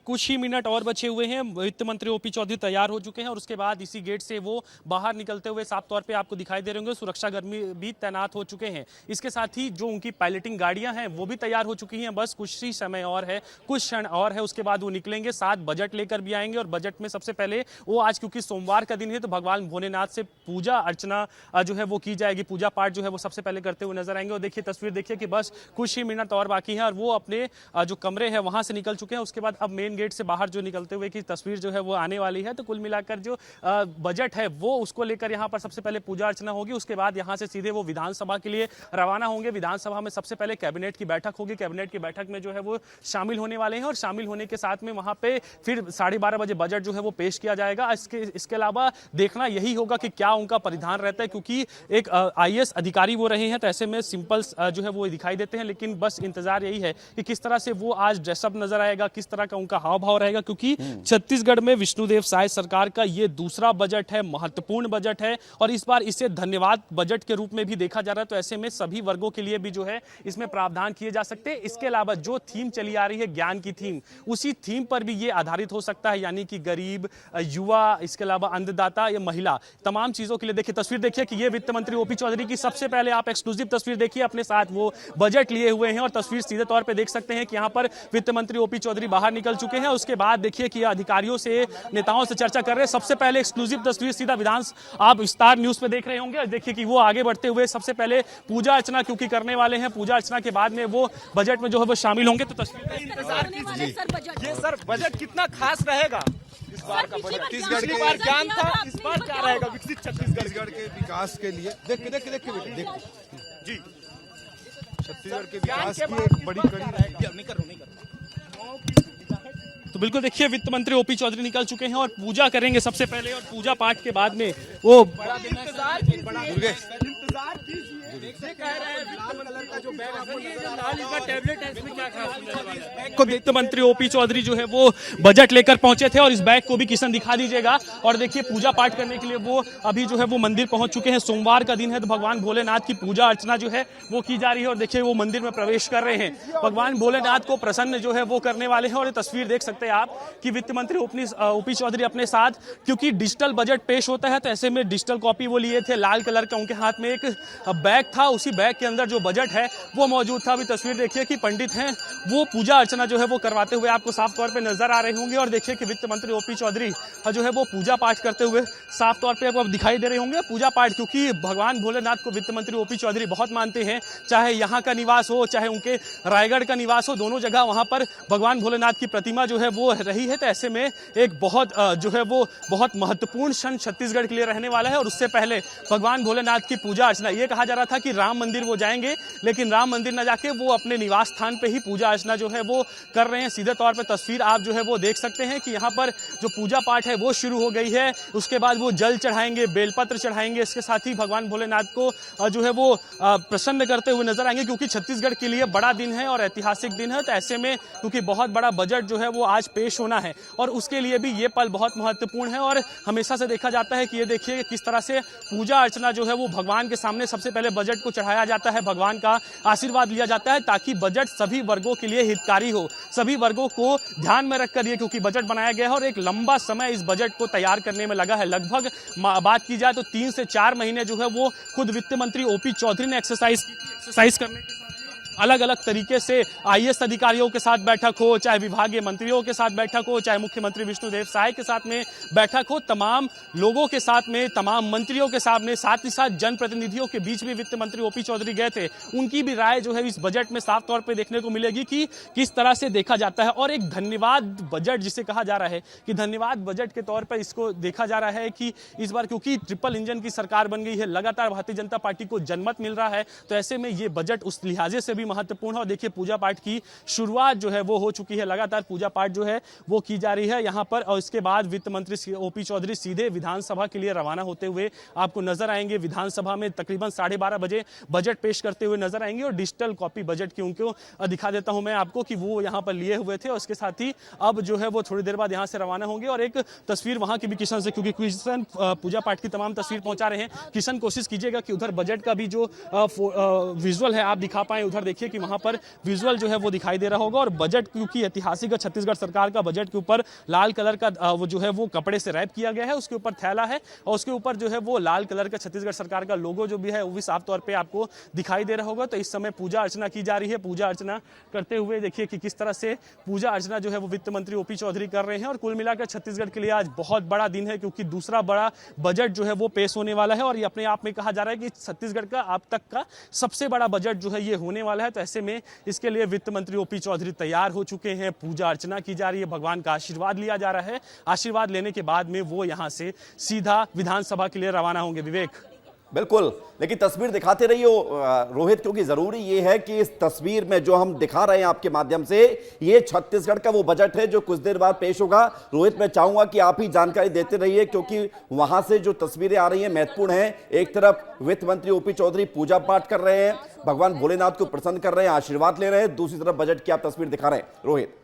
कुछ ही मिनट और बचे हुए हैं। वित्त मंत्री ओपी चौधरी तैयार हो चुके हैं और उसके बाद इसी गेट से वो बाहर निकलते हुए साफ तौर पे आपको दिखाई दे रहे होंगे। सुरक्षा कर्मी भी तैनात हो चुके हैं। इसके साथ ही जो उनकी पायलटिंग गाड़ियां हैं वो भी तैयार हो चुकी हैं। बस कुछ ही समय और है, कुछ क्षण और है, उसके बाद वो निकलेंगे। साथ बजट लेकर भी आएंगे और बजट में सबसे पहले वो आज क्योंकि सोमवार का दिन है तो भगवान भोलेनाथ से पूजा अर्चना जो है वो की जाएगी। पूजा पाठ जो है वो सबसे पहले करते हुए नजर आएंगे। और देखिए तस्वीर देखिए कि बस कुछ ही मिनट और बाकी है और वो अपने जो कमरे हैं वहां से निकल चुके हैं। उसके बाद अब मेन गेट से बाहर जो निकलते हुए की तस्वीर जो है वो आने वाली है। तो कुल मिलाकर जो बजट है वो उसको लेकर यहाँ पर सबसे पहले पूजा अर्चना होगी। उसके बाद यहाँ से सीधे वो विधानसभा के लिए रवाना होंगे। विधानसभा में सबसे पहले कैबिनेट की बैठक होगी। कैबिनेट की बैठक में जो है वो शामिल होने वाले हैं और शामिल होने के साथ में वहां पे फिर 12:30 बजे बजट जो है वो पेश किया जाएगा। इसके अलावा देखना यही होगा कि क्या उनका परिधान रहता है, क्योंकि एक आईएएस अधिकारी वो रहे हैं तो ऐसे में सिंपल जो है वो दिखाई देते हैं। लेकिन बस इंतजार यही है कि किस तरह से वो आज ड्रेसअप नजर आएगा, किस तरह का उनका हाव भाव रहेगा, क्योंकि छत्तीसगढ़ में विष्णुदेव साय सरकार का ये दूसरा बजट है, महत्वपूर्ण बजट है और इस बार इसे धन्यवाद बजट के रूप में भी देखा जा रहा है। तो ऐसे में सभी वर्गों के लिए भी जो है इसमें प्रावधान किए जा सकते हैं। इसके अलावा जो थीम चली आ रही है ज्ञान की थीम, उसी थीम पर भी ये आधारित हो सकता है, यानी कि गरीब, युवा, इसके अलावा अन्नदाता या महिला, तमाम चीजों के लिए। देखिए तस्वीर देखिए कि ये वित्त मंत्री ओपी चौधरी की सबसे पहले आप एक्सक्लूसिव तस्वीर देखिए, अपने साथ वो बजट लिए हुए हैं और तस्वीर सीधे तौर पे देख सकते हैं कि यहाँ पर वित्त मंत्री ओपी चौधरी बाहर निकल चुके हैं। उसके बाद देखिए कि अधिकारियों से, नेताओं से चर्चा कर रहे हैं। सबसे पहले एक्सक्लूसिव तस्वीर सीधा आप स्टार न्यूज पे देख रहे होंगे। देखिए कि वो आगे बढ़ते हुए सबसे पहले पूजा अर्चना क्योंकि करने वाले हैं, पूजा अर्चना के बाद में वो बजट में जो है वो शामिल होंगे। तो तस्वीर ये सर बजट कितना खास रहेगा इस बार का बजट? पिछली बार ज्ञान था, इस बार क्या रहेगा विकसित छत्तीसगढ़ के विकास के लिए? देख जी, छत्तीसगढ़ के विकास की एक बड़ी कड़ी रहेगी। तो बिल्कुल देखिए वित्त मंत्री ओपी चौधरी निकल चुके हैं और पूजा करेंगे सबसे पहले और पूजा पाठ के बाद में वो इंतजार वित्त मंत्री ओपी चौधरी जो है वो बजट लेकर पहुंचे थे और इस बैग को भी किशन दिखा दीजिएगा। और देखिए पूजा पाठ करने के लिए वो अभी जो है वो मंदिर पहुंच चुके हैं। सोमवार का दिन है तो भगवान भोलेनाथ की पूजा अर्चना जो है वो की जा रही है और देखिए वो मंदिर में प्रवेश कर रहे हैं। भगवान भोलेनाथ को प्रसन्न जो है वो करने वाले हैं। और ये तस्वीर देख सकते हैं आप कि वित्त मंत्री ओपी चौधरी अपने साथ, क्योंकि डिजिटल बजट पेश होता है तो ऐसे में डिजिटल कॉपी वो लिए थे, लाल कलर का उनके हाथ में एक बैग था, उसी बैग के अंदर जो बजट है वो मौजूद था। अभी तस्वीर देखिए कि पंडित हैं वो पूजा अर्चना जो है वो करवाते हुए आपको साफ तौर पे नजर आ रहे होंगे। और देखिए कि वित्त मंत्री ओपी चौधरी जो है वो पूजा पाठ करते हुए साफ तौर पे आपको दिखाई दे रहे होंगे। पूजा पाठ क्योंकि भगवान भोलेनाथ को वित्त मंत्री ओपी चौधरी बहुत मानते हैं, चाहे यहाँ का निवास हो चाहे उनके रायगढ़ का निवास हो, दोनों जगह वहां पर भगवान भोलेनाथ की प्रतिमा जो है वो रही है। तो ऐसे में एक बहुत जो है वो बहुत महत्वपूर्ण क्षण छत्तीसगढ़ के लिए रहने वाला है। और उससे पहले भगवान भोलेनाथ की पूजा अर्चना, ये कहा जा रहा था कि राम मंदिर वो जाएंगे, लेकिन राम मंदिर न जाके वो अपने निवास स्थान पे ही पूजा अर्चना जो है वो कर रहे हैं। सीधे तौर पे तस्वीर आप जो है वो देख सकते हैं कि यहाँ पर जो पूजा पाठ है वो शुरू हो गई है। उसके बाद वो जल चढ़ाएंगे, बेलपत्र चढ़ाएंगे। इसके साथ ही भगवान भोलेनाथ को जो है वो प्रसन्न करते हुए नजर आएंगे, क्योंकि छत्तीसगढ़ के लिए बड़ा दिन है और ऐतिहासिक दिन है। तो ऐसे में क्योंकि बहुत बड़ा बजट जो है वो आज पेश होना है और उसके लिए भी ये पल बहुत महत्वपूर्ण है। और हमेशा से देखा जाता है कि ये देखिए किस तरह से पूजा अर्चना जो है वो भगवान के सामने सबसे पहले बजट को चढ़ाया जाता है, भगवान का आशीर्वाद लिया जाता है, ताकि बजट सभी वर्गों के लिए हितकारी हो, सभी वर्गों को ध्यान में रखकर ये क्योंकि बजट बनाया गया है और एक लंबा समय इस बजट को तैयार करने में लगा है। लगभग बात की जाए तो 3 से 4 महीने जो है वो खुद वित्त मंत्री ओपी चौधरी ने एक्सरसाइज करने के अलग अलग तरीके से आईएएस अधिकारियों के साथ बैठक हो, चाहे विभागीय मंत्रियों के साथ बैठक हो, चाहे मुख्यमंत्री विष्णुदेव साय के साथ में बैठक हो, तमाम लोगों के साथ में, तमाम मंत्रियों के सामने, साथ ही साथ जनप्रतिनिधियों के बीच भी वित्त मंत्री ओपी चौधरी गए थे। उनकी भी राय जो है इस बजट में साफ तौर पर देखने को मिलेगी कि किस तरह से देखा जाता है। और एक धन्यवाद बजट जिसे कहा जा रहा है कि धन्यवाद बजट के तौर पर इसको देखा जा रहा है कि इस बार क्योंकि ट्रिपल इंजन की सरकार बन गई है, लगातार भारतीय जनता पार्टी को जनमत मिल रहा है, तो ऐसे में ये बजट उस लिहाजे से भी महत्वपूर्ण है। और देखिए पूजा पाठ की शुरुआत जो है वो हो चुकी है, लगातार पूजा पाठ जो है वो की जा रही है यहाँ पर। और इसके बाद वित्त मंत्री ओपी चौधरी सीधे विधानसभा के लिए रवाना होते हुए आपको नजर आएंगे। विधानसभा में तकरीबन 12:30 बजे बजट पेश करते हुए नजर आएंगे और डिजिटल कॉपी बजट की उनको दिखा देता हूं मैं आपको कि वो यहाँ पर लिए हुए थे। और इसके साथ ही अब जो है वो थोड़ी देर बाद यहाँ से रवाना होंगे। और एक तस्वीर वहां की भी किशन से, क्योंकि किशन पूजा पाठ की तमाम तस्वीर पहुंचा रहे हैं। किशन कोशिश कीजिएगा कि उधर बजट का भी जो विजुअल है आप दिखा पाए, उधर देखिए देखिए कि वहां पर विजुअल जो है वो दिखाई दे रहा होगा। और बजट क्योंकि ऐतिहासिक छत्तीसगढ़ सरकार का बजट के ऊपर लाल कलर का वो जो है वो कपड़े से रैप किया गया है, उसके ऊपर थैला है और उसके ऊपर जो है वो लाल कलर का छत्तीसगढ़ सरकार का लोगो जो भी है वो भी साफ तौर पे आपको दिखाई दे रहा होगा। तो इस समय पूजा अर्चना की जा रही है। पूजा अर्चना करते हुए देखिए कि किस तरह से पूजा अर्चना जो है वो वित्त मंत्री ओपी चौधरी कर रहे हैं। और कुल मिलाकर छत्तीसगढ़ के लिए आज बहुत बड़ा दिन है, क्योंकि दूसरा बड़ा बजट जो है वो पेश होने वाला है। और ये अपने आप में कहा जा रहा है कि छत्तीसगढ़ का अब तक का सबसे बड़ा बजट जो है ये होने वाला है। तो ऐसे में इसके लिए वित्त मंत्री ओपी चौधरी तैयार हो चुके हैं। पूजा अर्चना की जा रही है, भगवान का आशीर्वाद लिया जा रहा है। आशीर्वाद लेने के बाद में वो यहां से सीधा विधानसभा के लिए रवाना होंगे। विवेक, बिल्कुल, लेकिन तस्वीर दिखाते रहिए रोहित, क्योंकि जरूरी ये है कि इस तस्वीर में जो हम दिखा रहे हैं आपके माध्यम से, ये छत्तीसगढ़ का वो बजट है जो कुछ देर बाद पेश होगा। रोहित, मैं चाहूंगा कि आप ही जानकारी देते रहिए, क्योंकि वहां से जो तस्वीरें आ रही हैं महत्वपूर्ण हैं। एक तरफ वित्त मंत्री ओपी चौधरी पूजा पाठ कर रहे हैं, भगवान भोलेनाथ को प्रसन्न कर रहे हैं, आशीर्वाद ले रहे हैं, दूसरी तरफ बजट की आप तस्वीर दिखा रहे हैं। रोहित,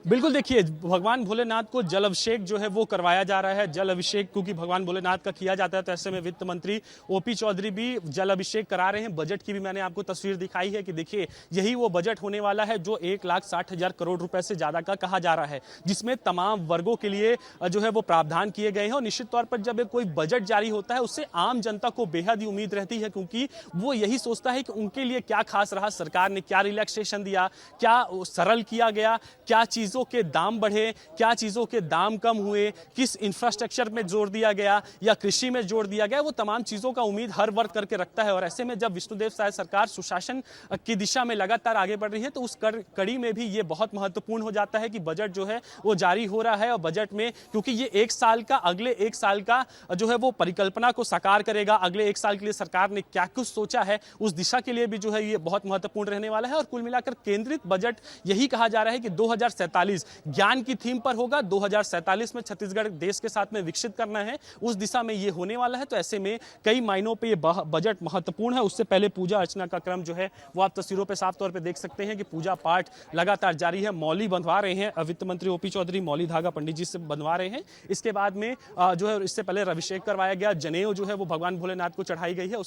बिल्कुल देखिए, भगवान भोलेनाथ को जल अभिषेक जो है वो करवाया जा रहा है। जल अभिषेक क्योंकि भगवान भोलेनाथ का किया जाता है, तो ऐसे में वित्त मंत्री ओपी चौधरी भी जल अभिषेक करा रहे हैं। बजट की भी मैंने आपको तस्वीर दिखाई है कि देखिए यही वो बजट होने वाला है जो 1,60,000 करोड़ रुपए से ज्यादा का कहा जा रहा है, जिसमें तमाम वर्गों के लिए जो है वो प्रावधान किए गए हैं। और निश्चित तौर पर जब कोई बजट जारी होता है उससे आम जनता को बेहद ही उम्मीद रहती है, क्योंकि वो यही सोचता है कि उनके लिए क्या खास रहा, सरकार ने क्या रिलैक्सेशन दिया, क्या सरल किया गया, क्या चीजों के दाम बढ़े, क्या चीजों के दाम कम हुए, किस इंफ्रास्ट्रक्चर में जोर दिया गया या कृषि में जोर दिया गया, वो तमाम चीजों का उम्मीद हर वर्ग करके रखता है। और ऐसे में जब विष्णुदेव साय सरकार सुशासन की दिशा में लगातार आगे बढ़ रही है, तो उस कड़ी में भी ये बहुत महत्वपूर्ण हो जाता है कि बजट जो है वो जारी हो रहा है। और बजट में क्योंकि ये एक साल का, अगले एक साल का जो है वो परिकल्पना को साकार करेगा, अगले एक साल के लिए सरकार ने क्या कुछ सोचा है उस दिशा के लिए भी जो है ये बहुत महत्वपूर्ण रहने वाला है। और कुल मिलाकर केंद्रित बजट यही कहा जा रहा है कि 2047 ज्ञान की थीम पर होगा। 2047 में छत्तीसगढ़ देश के साथ में विकसित करना है, उस दिशा में ये होने वाला है। तो ऐसे में कई मायनों पे ये बजट महत्वपूर्ण है। उससे पहले पूजा अर्चना का क्रम जो है वो आप तस्वीरों पे साफ तौर पे देख सकते हैं कि पूजा पाठ लगातार जारी है। मौली बंधवा रहे हैं वित्त मंत्री ओपी चौधरी, मौली धागा पंडित जी से बंधवा रहे हैं। इसके बाद में जो है इससे पहले अभिषेक करवाया गया, जनेऊ जो है वो भगवान भोलेनाथ को चढ़ाई गई है।